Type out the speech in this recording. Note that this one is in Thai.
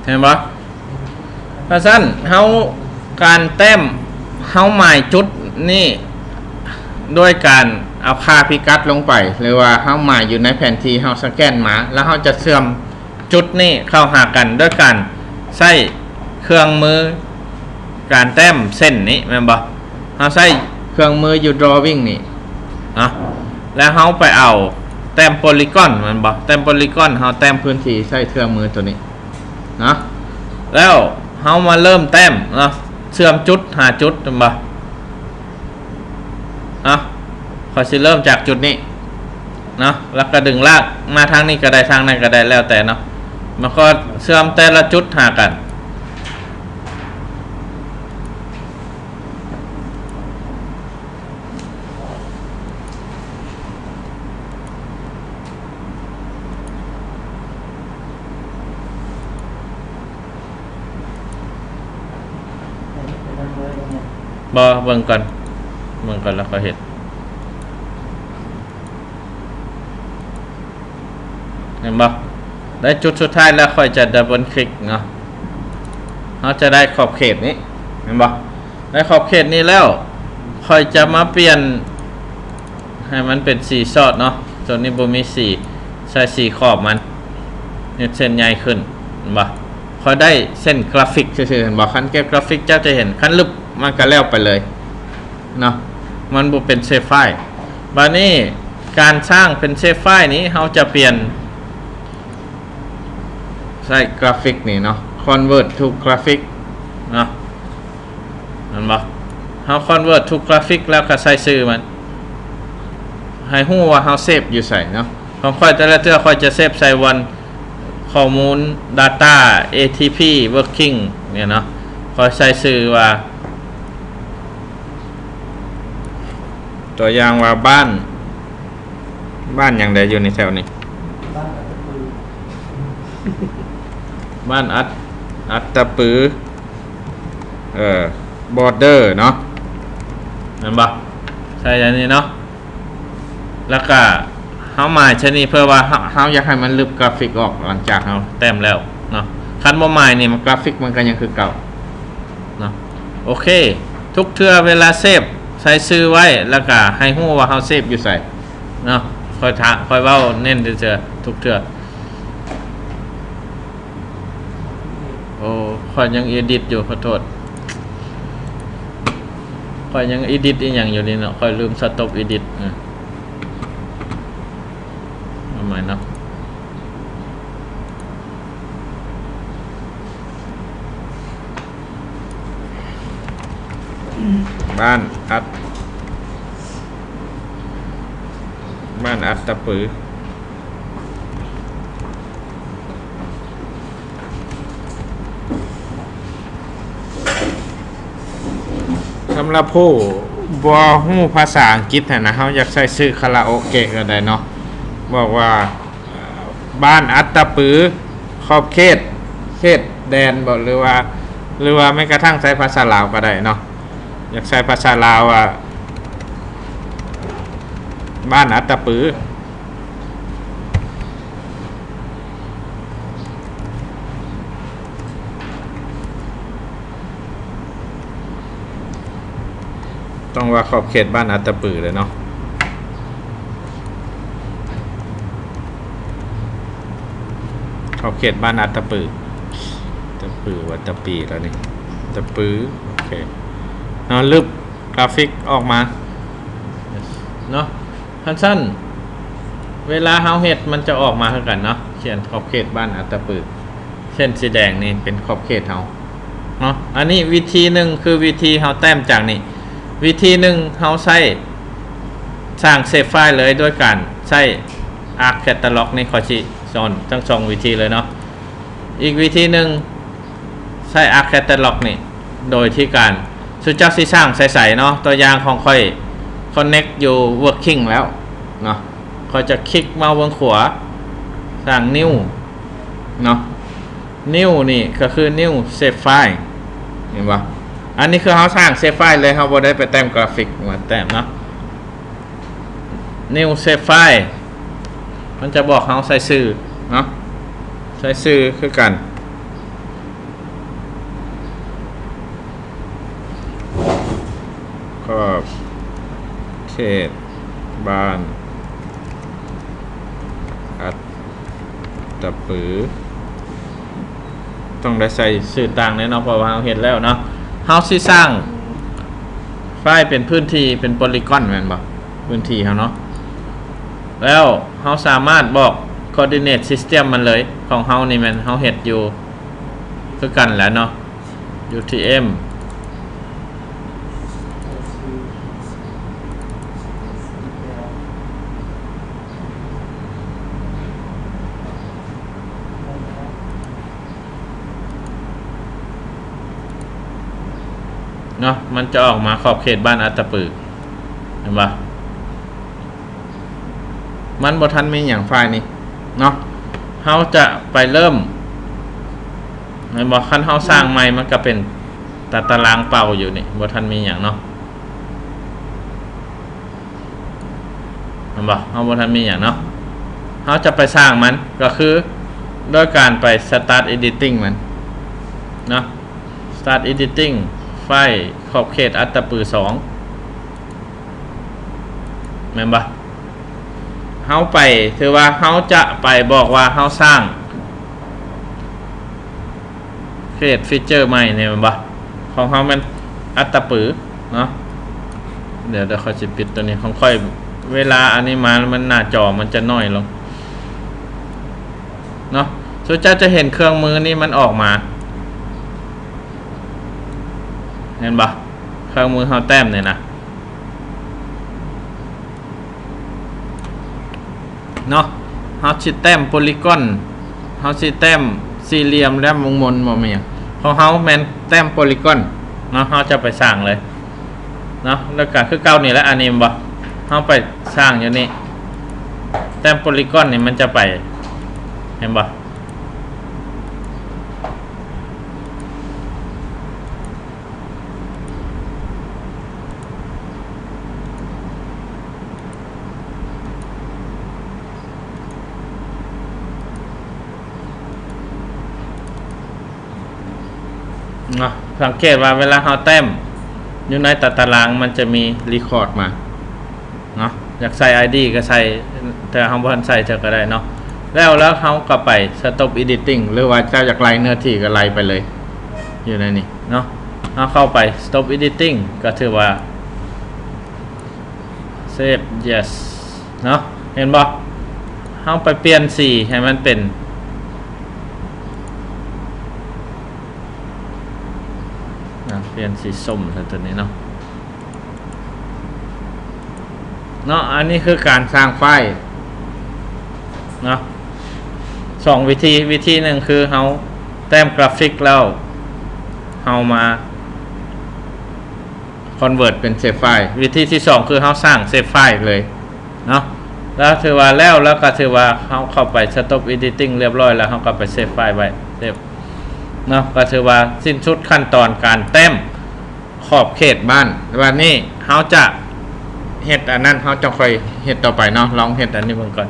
เห็นปะเพราะฉะนั้นเฮาการแต้มเฮาหมายจุดนี่ด้วยการเอาค่าพิกัดลงไปหรือว่าเฮาหมายอยู่ในแผนที่เฮาสแกนมาแล้วเฮาจะเชื่อมจุดนี่เข้าหากันด้วยการใช้เครื่องมือการแต้มเส้นนี้แม่นบ่เฮาใช้เครื่องมืออยู่ drawing นี่นะแล้วเฮาไปเอาแต้มโพลีกอนแม่นบ่แต้มโพลีกอนเฮาแต้มพื้นที่ใช้เครื่องมือตัวนี้นะแล้วเฮามาเริ่มแต้มนะเชื่อมจุดหาจุดแม่นบ่ขอสิเริ่มจากจุดนี้เนาะแล้วก็ดึงลากมาทางนี้ก็ได้ทางนั้นก็ได้แล้วแต่เนาะมันก็เชื่อมแต่ละจุดหากันบ่เบิ่งก่อนแล้วก็เห็นบ่ได้จุดสุดท้ายแล้วค่อยจะดับเบิลคลิกเนาะเราจะได้ขอบเขตนี้เห็นบ่ได้ขอบเขตนี้แล้วค่อยจะมาเปลี่ยนให้มันเป็นสีซอดเนาะตัวนี้บ่มีสีใส่สีขอบมันเนี่ยเส้นใหญ่ขึ้นเห็นบ่ค่อยได้เส้นกราฟิกซื่อๆเห็นบ่คันเก็บกราฟิกเจ้าจะเห็นคันลึกมันก็แล้วไปเลยเนาะมันบ่เป็นเซฟไฟล์บัดนี้การสร้างเป็นเซฟไฟล์นี้เราจะเปลี่ยนใส่กราฟิกนี่เนาะ convert to graphic เนาะนั่นบ่เฮา convert to graphic แล้วก็ใส่ชื่อมันให้ฮู้ว่าเฮาเซฟอยู่ใส่เนาะของค่อยแต่ละเทื่อค่อยจะเซฟใส่วันข้อมูล data ATP working เนี่ยเนาะค่อยใส่ชื่อว่าตัวอย่างว่าบ้านอย่างใดอยู่ในแถวนี้บ้านอัตตะปือบอร์เดอร์เนาะเห็นปะใช่อย่างนี้เนาะแล้วก็เฮาหมายชนิดเพื่อว่าเฮาอยากให้มันลึกกราฟิกออกหลังจากเฮาแต้มแล้วเนาะคันบ่หมายนี่มันกราฟิกมันก็ยังคือเก่าเนาะโอเคทุกเทื่อเวลาเซฟใส่ชื่อไว้แล้วก็ให้ฮู้ว่าเฮาเซฟอยู่ใส่เนาะค่อยเว้าเน้นเจอทุกเทื่อโอ้ค่อยยังอีดิทอยู่ขอโทษค่อยยังอีดิทอีหยังอยู่นี่เนาะค่อยลืมสต็อปอีดิททำไมเนาะบ้านอัตตะปือสำหรับผู้บ่ฮู้ภาษาอังกฤษนะเฮาอยากใช้ชื่อคาราโอเกะก็ได้เนาะบอกว่าบ้านอัตตะปือขอบเขตแดนบ่หรือว่าไม่กระทั่งใช้ภาษาลาวก็ได้เนาะอยากใช้ภาษาลาวว่าบ้านอัตตะปือต้องว่าขอบเขตบ้านอัตตะปือเลยเนาะขอบเขตบ้านอัตตะปือวัตตะปีแล้วนี่ตะปือโอเคเนาะลึกกราฟิกออกมาเนาะสั้นเวลาเฮาเฮ็ดมันจะออกมาเท่ากันเนาะเขียนขอบเขตบ้านอัตตะปือเส้นสีแดงนี่เป็นขอบเขตเฮาเนาะอันนี้วิธีหนึ่งคือวิธีเฮาแต้มจากนี่วิธีหนึ่งเฮาใช้สร้างเซฟไฟล์เลยด้วยการใช้ Arc Catalog นี่ขอชี้สอนทั้งสองวิธีเลยเนาะอีกวิธีหนึ่งใช้ Arc Catalog นี่โดยที่การสุดเจ้าสิสร้างใส่ๆเนาะตัวอย่างของค่อย Connect อยู่ Working แล้วเนาะค่อยจะคลิกเมาส์บนขวาสร้าง New เนาะ New นี่ก็คือ New Save File เห็นปะอันนี้คือเขาสร้างเซฟไฟล์เลยเขาบ่ได้ไปแต้มกราฟิกมาแต้มเนาะ New Save File มันจะบอกเขาใส่ชื่อเนาะใส่ชื่อคือกัน เขตบ้านอัตตปือต้องได้ใส่สื่อต่างแน่นอนเพราะว่าเราเห็นแล้วเนาะเฮาสิสร้างไฟล์เป็นพื้นที่เป็นโพลีกอนแม่นบ่พื้นที่เฮาเนาะแล้วเฮาสามารถบอก coordinate system มันเลยของเฮานี่มันเฮาเฮ็ดอยู่คือกันแหละเนาะ UTM เนาะมันจะออกมาขอบเขตบ้านอัตตปือเห็นปะมันบ่ทันมีอย่างไฟล์นี้เนาะเฮาจะไปเริ่มเห็นบ่คันเฮาสร้างใหม่มันก็เป็นตารางเป่าอยู่นี่บ่ทันมีอย่างเนาะเห็นบ่เฮาบ่ทันมีอย่างเนาะเฮาจะไปสร้างมันก็คือด้วยการไป start editing มันเนาะ start editing ไฟล์ขอบเขตอัตตปือ2แม่นบ่เฮาไปถือว่าเฮาจะไปบอกว่าเฮาสร้างเขตฟีเจอร์ใหม่เนี่ยแม่นบ่ของเฮามันอัตตปือเนาะเดี๋ยวเขาจะปิดตัวนี้ของค่อยเวลาอันนี้มามันหน้าจอมันจะน้อยลงเนาะส่วนจะเห็นเครื่องมือนี่มันออกมาเห็นปะเครื่องมือเฮาแต้มเนี่ยนะเนาะเฮาสิแต้มโพลีกอนเฮาสิแต้มสี่เหลี่ยมและวงมนบ่มีหยังของเฮาแม่นแต้มโพลีกอนเนาะเฮาจะไปสร้างเลยเนาะแล้วก็คือเก่านี่แหละอันนี้บ่เฮาไปสร้างอยู่นี่แต้มโพลีกอนนี่มันจะไปเห็นบ่สังเกตว่าเวลาเราแต้มอยู่ในตารางมันจะมีรีคอร์ดมาเนาะอยากใส่ ID ก็ใส่แต่เราบ่ทันใส่เท่าก็ได้เนาะแล้วเขาก็ไป stop editing หรือว่าเจ้าอยากไล่เนื้อที่ก็ไล่ไปเลยอยู่ในนี้เนาะเอาเข้าไป stop editing ก็ถือว่า save yes เนาะเห็นบ่เขาไปเปลี่ยนสีให้มันเป็นเปลี่ยนสีส้มตัวนี้เนาะอันนี้คือการสร้างไฟล์เนาะสองวิธีหนึ่งคือเราแต้มกราฟิกแล้วเรามา convert เป็นเซฟไฟล์วิธีที่สองคือเราสร้างเซฟไฟล์เลยเนาะแล้วถือว่าแล้วก็ถือว่าเราเข้าไป stop editing เรียบร้อยแล้วเราก็ไปเซฟไฟล์ไว้เรียบเนาะก็ถือว่าสิ้นสุดขั้นตอนการแต้มขอบเขตบ้านวันนี้เขาจะเฮ็ดอันนั้นเขาจะค่อยเฮ็ดต่อไปเนาะลองเฮ็ดอันนี้เบิ่งก่อน